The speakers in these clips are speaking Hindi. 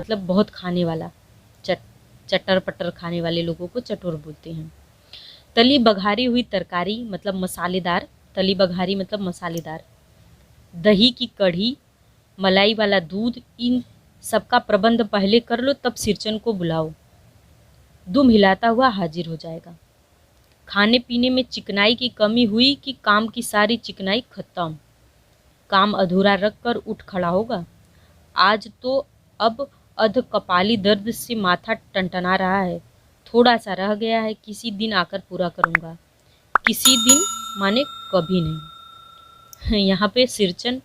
मतलब बहुत खाने वाला, चटर पटर खाने वाले लोगों को चटोर बोलते हैं। तली बघारी हुई तरकारी मतलब मसालेदार, तली बघारी मतलब मसालेदार। दही की कढ़ी, मलाई वाला दूध, इन सबका प्रबंध पहले कर लो, तब सिरचन को बुलाओ। दुम हिलाता हुआ हाजिर हो जाएगा। खाने पीने में चिकनाई की कमी हुई कि काम की सारी चिकनाई खत्म। काम अधूरा रख कर उठ खड़ा होगा। आज तो अब अध कपाली दर्द से माथा टनटना रहा है। थोड़ा सा रह गया है, किसी दिन आकर पूरा करूँगा। किसी दिन माने कभी नहीं। यहाँ पे सिरचन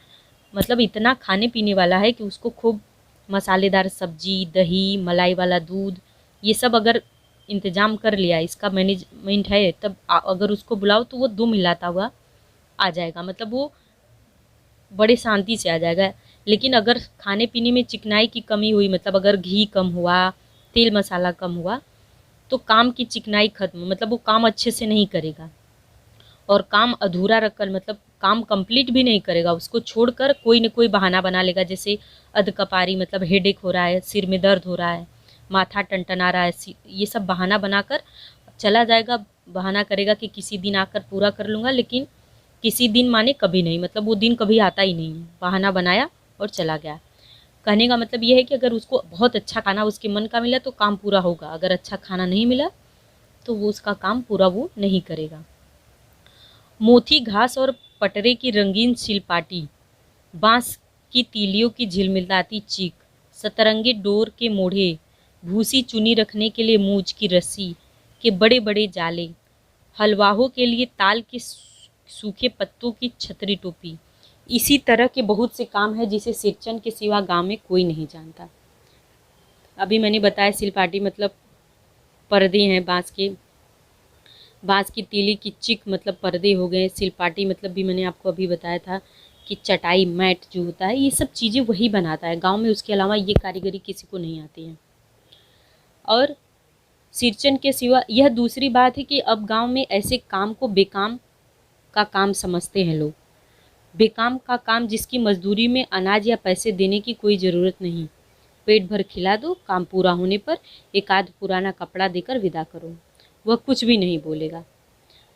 मतलब इतना खाने पीने वाला है कि उसको खूब मसालेदार सब्जी, दही, मलाई वाला दूध, ये सब अगर इंतज़ाम कर लिया, इसका मैनेजमेंट है, तब अगर उसको बुलाओ तो वो दुम हिलाता हुआ आ जाएगा, मतलब वो बड़े शांति से आ जाएगा। लेकिन अगर खाने पीने में चिकनाई की कमी हुई, मतलब अगर घी कम हुआ, तेल मसाला कम हुआ, तो काम की चिकनाई खत्म, मतलब वो काम अच्छे से नहीं करेगा। और काम अधूरा रखकर मतलब काम कंप्लीट भी नहीं करेगा, उसको छोड़कर कोई न कोई बहाना बना लेगा। जैसे अधकपारी मतलब हेडेक हो रहा है, सिर में दर्द हो रहा है, माथा टनटना रहा है, ये सब बहाना बनाकर चला जाएगा। बहाना करेगा कि किसी दिन आकर पूरा कर लूँगा, लेकिन किसी दिन माने कभी नहीं, मतलब वो दिन कभी आता ही नहीं है। बहाना बनाया और चला गया। कहने का मतलब ये है कि अगर उसको बहुत अच्छा खाना उसके मन का मिला तो काम पूरा होगा, अगर अच्छा खाना नहीं मिला तो वो उसका काम पूरा वो नहीं करेगा। मोथी घास और पटरे की रंगीन सिलपाटी, बांस की तीलियों की झिलमिलाती चीख, सतरंगी डोर के मोढ़े, भूसी चुनी रखने के लिए मूंज की रस्सी के बड़े बड़े जाले, हलवाहों के लिए ताल के सूखे पत्तों की छतरी टोपी, इसी तरह के बहुत से काम हैं जिसे सिरचन के सिवा गांव में कोई नहीं जानता। अभी मैंने बताया सिलपाटी मतलब पर्दे हैं बांस के, बांस की तीली की चिक मतलब पर्दे हो गए, सिलपाटी मतलब भी मैंने आपको अभी बताया था कि चटाई मैट जो होता है, ये सब चीज़ें वही बनाता है गांव में, उसके अलावा ये कारीगरी किसी को नहीं आती है। और सिरचन के सिवा यह दूसरी बात है कि अब गांव में ऐसे काम को बेकाम का काम समझते हैं लोग। बेकाम का काम जिसकी मजदूरी में अनाज या पैसे देने की कोई ज़रूरत नहीं, पेट भर खिला दो, काम पूरा होने पर एक आध पुराना कपड़ा देकर विदा करो, वह कुछ भी नहीं बोलेगा।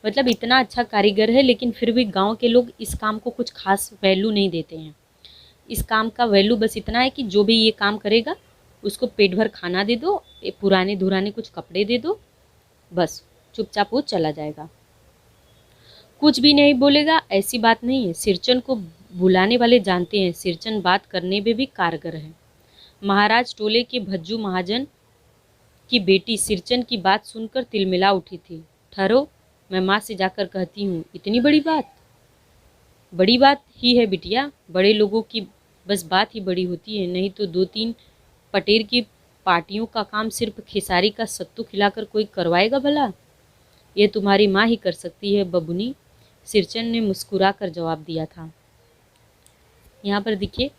मतलब इतना अच्छा कारीगर है, लेकिन फिर भी गांव के लोग इस काम को कुछ खास वैल्यू नहीं देते हैं। इस काम का वैल्यू बस इतना है कि जो भी ये काम करेगा उसको पेट भर खाना दे दो, पुराने धुराने कुछ कपड़े दे दो, बस चुपचाप वो चला जाएगा, कुछ भी नहीं बोलेगा। ऐसी बात नहीं है, सिरचन को बुलाने वाले जानते हैं सिरचन बात करने में भी कारगर है। महाराज टोले के भज्जू महाजन की बेटी सिरचन की बात सुनकर तिलमिला उठी थी। ठहरो, मैं माँ से जाकर कहती हूँ। इतनी बड़ी बात? बड़ी बात ही है बिटिया, बड़े लोगों की बस बात ही बड़ी होती है, नहीं तो 2-3 पटेर की पार्टियों का काम सिर्फ खेसारी का सत्तू खिलाकर कोई करवाएगा भला? ये तुम्हारी माँ ही कर सकती है बबुनी, सिरचन ने मुस्कुराकर जवाब दिया था। यहाँ पर देखिए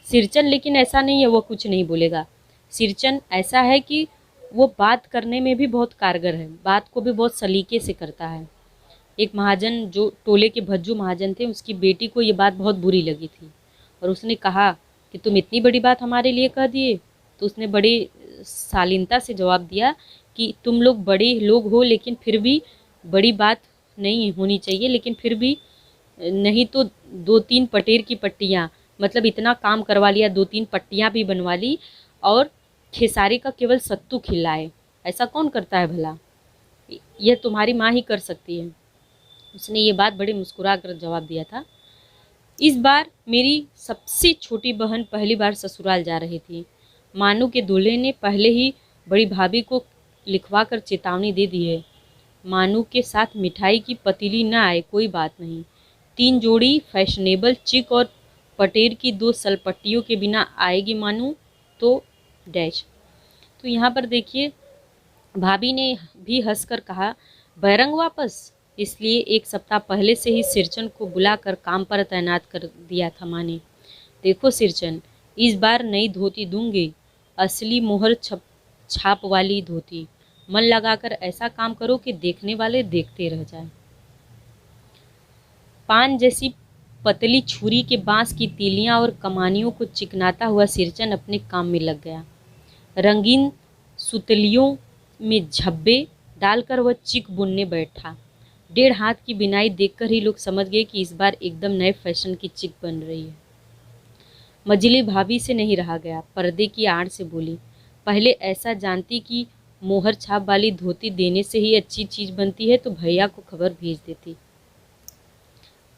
सिरचन, लेकिन ऐसा नहीं है वो कुछ नहीं बोलेगा। सिरचन ऐसा है कि वो बात करने में भी बहुत कारगर है, बात को भी बहुत सलीके से करता है। एक महाजन जो टोले के भज्जू महाजन थे, उसकी बेटी को ये बात बहुत बुरी लगी थी और उसने कहा कि तुम इतनी बड़ी बात हमारे लिए कह दिए। तो उसने बड़ी शालीनता से जवाब दिया कि तुम लोग बड़े लोग हो, लेकिन फिर भी बड़ी बात नहीं होनी चाहिए, लेकिन फिर भी नहीं तो 2-3 पटेर की पट्टियाँ, मतलब इतना काम करवा लिया, 2-3 पट्टियाँ भी बनवा ली और खेसारी का केवल सत्तू खिलाए, ऐसा कौन करता है भला? यह तुम्हारी माँ ही कर सकती है। उसने ये बात बड़े मुस्कुरा कर जवाब दिया था। इस बार मेरी सबसे छोटी बहन पहली बार ससुराल जा रही थी। मानू के दूल्हे ने पहले ही बड़ी भाभी को लिखवा कर चेतावनी दे दी है। मानू के साथ मिठाई की पतीली न आए कोई बात नहीं, 3 जोड़ी फैशनेबल चिक और पटेर की 2 सलपट्टियों के बिना आएगी मानू तो डैश। तो यहाँ पर देखिए भाभी ने भी हंसकर कहा, बैरंग वापस? इसलिए 1 सप्ताह पहले से ही सिरचन को बुलाकर काम पर तैनात कर दिया था माँ ने। देखो सिरचन, इस बार नई धोती दूंगी, असली मोहर छाप वाली धोती। मन लगाकर ऐसा काम करो कि देखने वाले देखते रह जाएं। पान जैसी पतली छुरी के बांस की तीलियां और कमानियों को चिकनाता हुआ सिरचन अपने काम में लग गया। रंगीन सुतलियों में झब्बे डालकर वह चिक बुनने बैठा। 1.5 हाथ की बिनाई देखकर ही लोग समझ गए कि इस बार एकदम नए फैशन की चिक बन रही है। मझली भाभी से नहीं रहा गया, पर्दे की आड़ से बोली, पहले ऐसा जानती कि मोहर छाप वाली धोती देने से ही अच्छी चीज बनती है तो भैया को खबर भेज देती।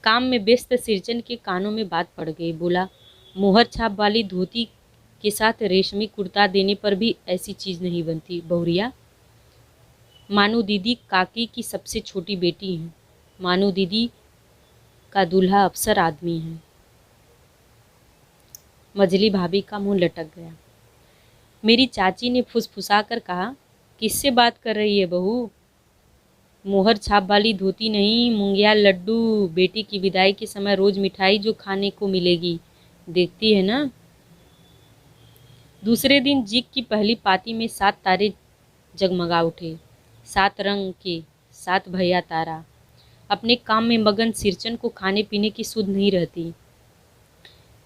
काम में व्यस्त सिरचन के कानों में बात पड़ गई। बोला, मोहर छाप वाली धोती के साथ रेशमी कुर्ता देने पर भी ऐसी चीज नहीं बनती बहुरिया। मानू दीदी काकी की सबसे छोटी बेटी हैं। मानू दीदी का दूल्हा अफसर आदमी है। मझली भाभी का मुंह लटक गया। मेरी चाची ने फुसफुसा कर कहा, किससे बात कर रही है बहू? मोहर छाप वाली धोती नहीं, मूंगिया लड्डू। बेटी की विदाई के समय रोज मिठाई जो खाने को मिलेगी, देखती है ना। दूसरे दिन जिग की पहली पाती में 7 तारे जगमगा उठे। 7 रंग के 7 भैया तारा। अपने काम में मगन सिरचन को खाने पीने की सुध नहीं रहती।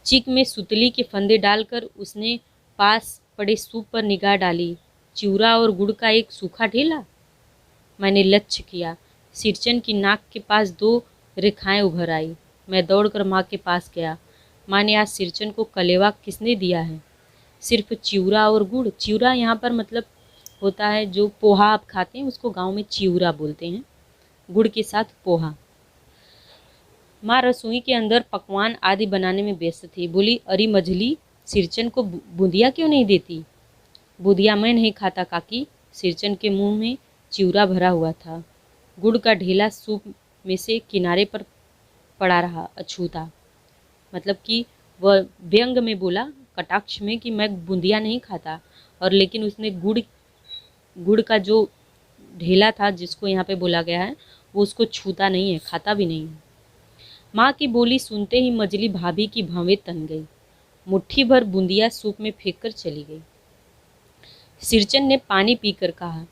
चिक में सुतली के फंदे डालकर उसने पास पड़े सूप पर निगाह डाली। चिवड़ा और गुड़ का एक सूखा ढेला। मैंने लक्ष्य किया। सिरचन की नाक के पास 2 रेखाएं उभर आई। मैं दौड़कर माँ के पास गया। माँ ने आज सिरचन को कलेवा किसने दिया है? सिर्फ चिवड़ा और गुड़। चिवड़ा यहाँ पर मतलब होता है जो पोहा आप खाते हैं, उसको गांव में चिवड़ा बोलते हैं। गुड़ के साथ पोहा। माँ रसोई के अंदर पकवान आदि बनाने में व्यस्त थी। बोली, अरे मझली, सिरचन को बूंदिया क्यों नहीं देती? बूंदिया मैं नहीं खाता काकी। सिरचन के मुंह में चिवड़ा भरा हुआ था। गुड़ का ढेला सूप में से किनारे पर पड़ा रहा अछूता। मतलब कि वह व्यंग में बोला, कटाक्ष में, कि मैं बूंदिया नहीं खाता। और लेकिन उसने गुड़ का जो ढेला था जिसको यहाँ पे बोला गया है, वो उसको छूता नहीं है, खाता भी नहीं है। माँ की बोली सुनते ही मझली भाभी की भवें तन गई। मुट्ठी भर बूंदिया सूप में फेंक कर चली गई। सिरचन ने पानी पीकर कहा,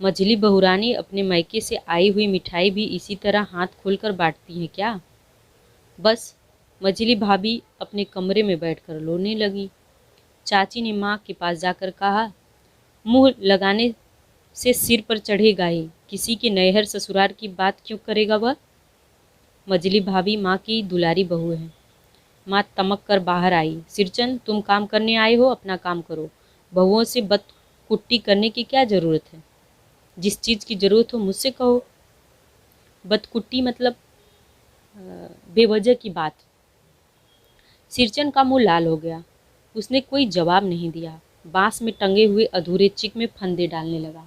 मझली बहुरानी अपने मायके से आई हुई मिठाई भी इसी तरह हाथ खोलकर बांटती हैं क्या? बस। मझली भाभी अपने कमरे में बैठकर रोने लगी। चाची ने माँ के पास जाकर कहा, मुंह लगाने से सिर पर चढ़ेगा ही, किसी के नैहर ससुराल की बात क्यों करेगा वह? मझली भाभी माँ की दुलारी बहू है। माँ तमक कर बाहर आई। सिरचन, तुम काम करने आए हो, अपना काम करो। बहुओं से बदकुट्टी करने की क्या जरूरत है? जिस चीज़ की जरूरत हो मुझसे कहो। बदकुट्टी मतलब बेवजह की बात। सिरचन का मुंह लाल हो गया। उसने कोई जवाब नहीं दिया। बांस में टंगे हुए अधूरे चिक में फंदे डालने लगा।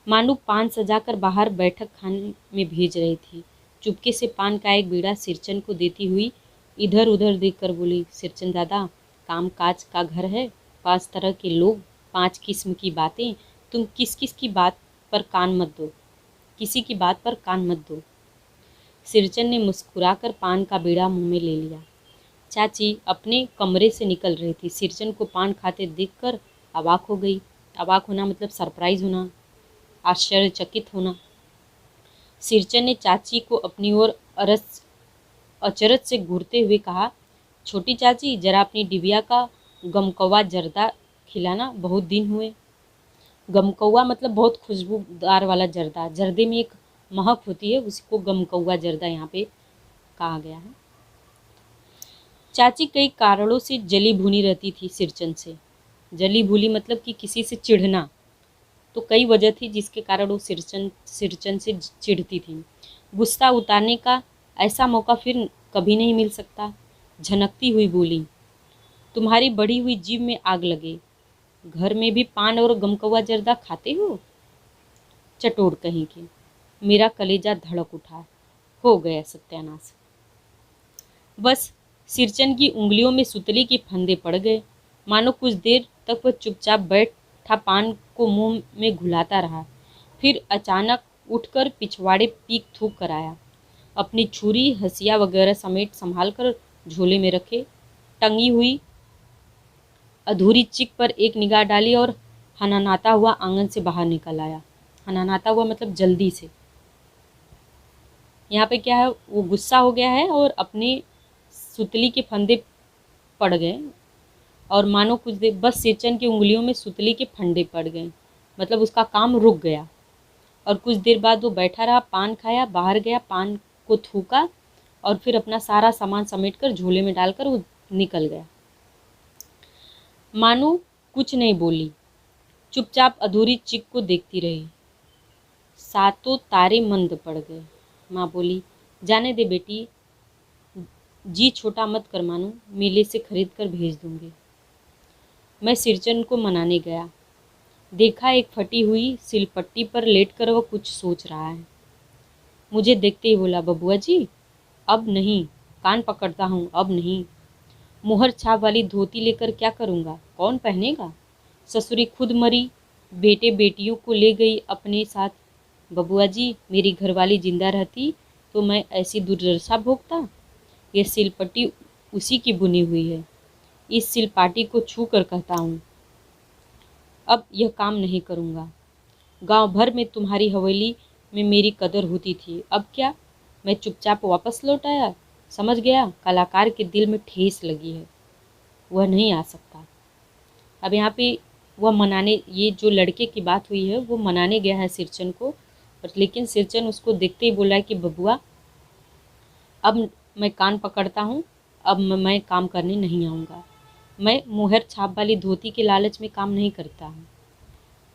मानू पान सजाकर बाहर बैठक खाने में भेज रही थी। चुपके से पान का एक बीड़ा सिरचन को देती हुई इधर उधर देखकर बोली, सिरचन दादा, काम काज का घर है, 5 तरह के लोग, 5 किस्म की बातें, तुम किस किस की बात पर कान मत दो, किसी की बात पर कान मत दो। सिरचन ने मुस्कुराकर पान का बीड़ा मुंह में ले लिया। चाची अपने कमरे से निकल रही थी। सिरचन को पान खाते देखकर अवाक हो गई। अवाक होना मतलब सरप्राइज होना, आश्चर्यचकित होना। सिरचन ने चाची को अपनी ओर अचरज से घूरते हुए कहा, छोटी चाची, जरा अपनी डिबिया का गमकौवा जर्दा खिलाना, बहुत दिन हुए। गमकौवा मतलब बहुत खुशबूदार वाला जर्दा। जर्दे में एक महक होती है, उसी को गमकौवा जर्दा यहाँ पे कहा गया है। चाची कई कारणों से जली भुनी रहती थी सिरचन से। जली भूली मतलब कि किसी से चिढ़ना। तो कई वजह थी जिसके कारण वो सिरचन से चिढ़ती थी। गुस्सा उतारने का ऐसा मौका फिर कभी नहीं मिल सकता। झनकती हुई बोली, तुम्हारी बढ़ी हुई जीभ में आग लगे, घर में भी पान और गमकौवा जर्दा खाते हो? चटोर कहीं के। मेरा कलेजा धड़क उठा। हो गया सत्यानाश। बस सिरचन की उंगलियों में सुतली के फंदे पड़ गए। मानो कुछ देर तक वह चुपचाप बैठा पान को मुंह में घुलाता रहा। फिर अचानक उठकर पिछवाड़े पीक थूक कर आया। अपनी छुरी, हसिया वगैरह समेट संभाल कर झोले में रखे। टंगी हुई अधूरी चिक पर एक निगाह डाली और हनहनाता हुआ आंगन से बाहर निकल आया। हनहनाता हुआ मतलब जल्दी से। यहाँ पे क्या है, वो गुस्सा हो गया है और अपने सुतली के फंदे पड़ गए, और मानो कुछ देर बस सिरचन की उंगलियों में सुतली के फंदे पड़ गए, मतलब उसका काम रुक गया। और कुछ देर बाद वो बैठा रहा, पान खाया, बाहर गया, पान को थूका और फिर अपना सारा सामान समेटकर झोले में डालकर वो निकल गया। मानो कुछ नहीं बोली, चुपचाप अधूरी चिक को देखती रही। सातों तारे मंद पड़ गए। माँ बोली, जाने दे बेटी, जी छोटा मत कर मानो, मेले से खरीद कर भेज दूंगी। मैं सिरचन को मनाने गया, देखा एक फटी हुई सिलपट्टी पर लेटकर वह कुछ सोच रहा है। मुझे देखते ही बोला, बबुआ जी अब नहीं, कान पकड़ता हूँ, अब नहीं। मुहर छाप वाली धोती लेकर क्या करूँगा, कौन पहनेगा? ससुरी खुद मरी, बेटे बेटियों को ले गई अपने साथ। बबुआ जी मेरी घरवाली जिंदा रहती तो मैं ऐसी दुर्दशा भोगता। यह सिलपट्टी उसी की बुनी हुई है, इस सिलपाटी को छू कर कहता हूँ अब यह काम नहीं करूँगा। गांव भर में तुम्हारी हवेली में मेरी कदर होती थी, अब क्या? मैं चुपचाप वापस लौट आया। समझ गया कलाकार के दिल में ठेस लगी है, वह नहीं आ सकता। अब यहाँ पे वह मनाने, ये जो लड़के की बात हुई है वो मनाने गया है सिरचन को, और लेकिन सिरचन उसको देखते ही बोला है कि बबुआ अब मैं कान पकड़ता हूँ, अब मैं काम करने नहीं आऊँगा। मैं मुहर छाप वाली धोती के लालच में काम नहीं करता हूँ।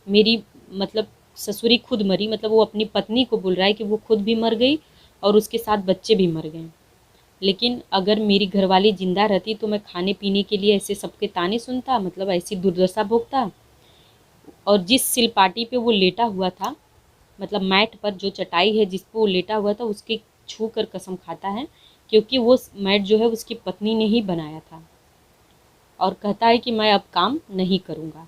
मेरी मतलब ससुरी खुद मरी, मतलब वो अपनी पत्नी को बोल रहा है कि वो खुद भी मर गई और उसके साथ बच्चे भी मर गए। लेकिन अगर मेरी घरवाली जिंदा रहती तो मैं खाने पीने के लिए ऐसे सबके ताने सुनता, मतलब ऐसी दुर्दशा भोगता। और जिस सिलपाटी पे वो लेटा हुआ था, मतलब मैट पर जो चटाई है जिस पर वो लेटा हुआ था, उसके छू कर कसम खाता है, क्योंकि वो मैट जो है उसकी पत्नी ने ही बनाया था। और कहता है कि मैं अब काम नहीं करूँगा।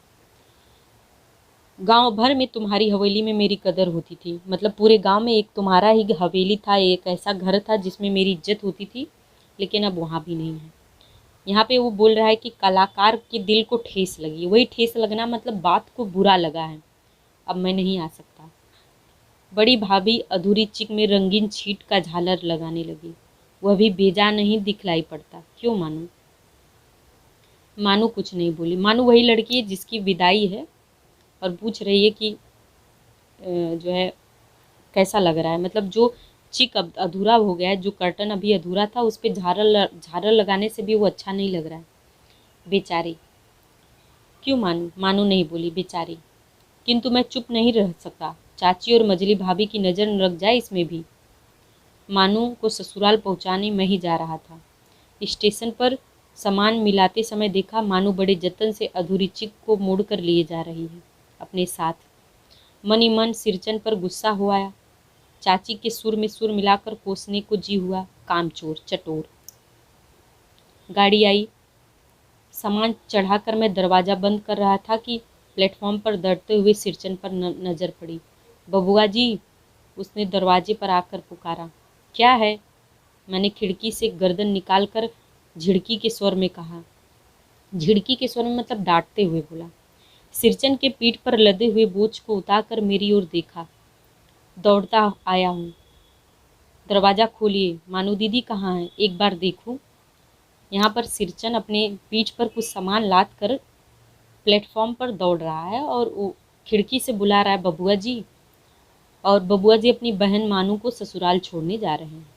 गांव भर में तुम्हारी हवेली में मेरी कदर होती थी, मतलब पूरे गांव में एक तुम्हारा ही हवेली था, एक ऐसा घर था जिसमें मेरी इज्जत होती थी, लेकिन अब वहाँ भी नहीं है। यहाँ पे वो बोल रहा है कि कलाकार के दिल को ठेस लगी, वही ठेस लगना मतलब बात को बुरा लगा है, अब मैं नहीं आ सकता। बड़ी भाभी अधूरी चिक में रंगीन छीट का झालर लगाने लगी, वह भी बेजा नहीं दिखलाई पड़ता। क्यों मानू? मानू कुछ नहीं बोली। मानू वही लड़की है जिसकी विदाई है और पूछ रही है कि जो है कैसा लग रहा है, मतलब जो चिक अब अधूरा हो गया है, जो कर्टन अभी अधूरा था उस पर झालर लगाने से भी वो अच्छा नहीं लग रहा है। बेचारी। क्यों मानू? मानू नहीं बोली, बेचारी। किंतु मैं चुप नहीं रह सका, चाची और मजली भाभी की नज़र न लग जाए इसमें भी। मानू को ससुराल पहुंचाने मैं ही जा रहा था। स्टेशन पर सामान मिलाते समय देखा मानू बड़े जतन से अधूरी चिक को मोड़कर लिए जा रही है अपने साथ। मन ही मन सिरचन पर गुस्सा हो आया। चाची के सुर में सुर मिलाकर कोसने को जी हुआ, कामचोर चटोर। गाड़ी आई, सामान चढ़ाकर मैं दरवाज़ा बंद कर रहा था कि प्लेटफॉर्म पर दौड़ते हुए सिरचन पर नज़र पड़ी। बबुआ जी, उसने दरवाजे पर आकर पुकारा। क्या है? मैंने खिड़की से गर्दन निकालकर झिड़की के स्वर में कहा। झिड़की के स्वर में मतलब डांटते हुए बोला। सिरचन के पीठ पर लदे हुए बोझ को उतारकर मेरी ओर देखा। दौड़ता आया हूँ, दरवाज़ा खोलिए, मानू दीदी कहाँ है, एक बार देखूँ। यहाँ पर सिरचन अपने पीठ पर कुछ सामान लाद कर प्लेटफॉर्म पर दौड़ रहा है और वो खिड़की से बुला रहा है बबुआ जी, और बबुआ जी अपनी बहन मानू को ससुराल छोड़ने जा रहे हैं।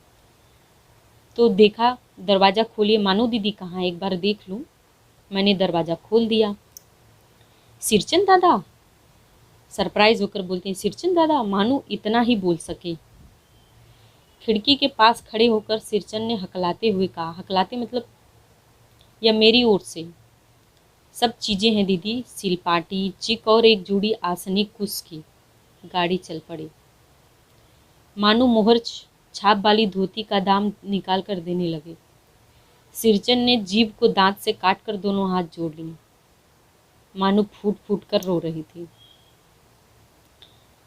तो देखा, दरवाज़ा खोलिए, मानू दीदी कहाँ है, एक बार देख लूँ। मैंने दरवाज़ा खोल दिया। सिरचन दादा, सरप्राइज होकर बोलते हैं, सिरचन दादा। मानू इतना ही बोल सके। खिड़की के पास खड़े होकर सिरचन ने हकलाते हुए कहा, हकलाते मतलब या मेरी ओर से, सब चीज़ें हैं दीदी, सिलपाटी, चिक और एक जोड़ी आसनी कुश की। गाड़ी चल पड़ी। मानू मोहर छाप वाली धोती का दाम निकाल कर देने लगे। सिरचन ने जीभ को दांत से काट कर दोनों हाथ जोड़ लिए। मानू फूट फूट कर रो रही थी।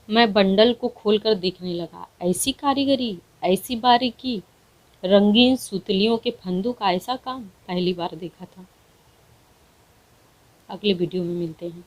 मैं बंडल को खोलकर देखने लगा। ऐसी कारीगरी, ऐसी बारीकी, रंगीन सुतलियों के फंदों का ऐसा काम पहली बार देखा था। अगले वीडियो में मिलते हैं।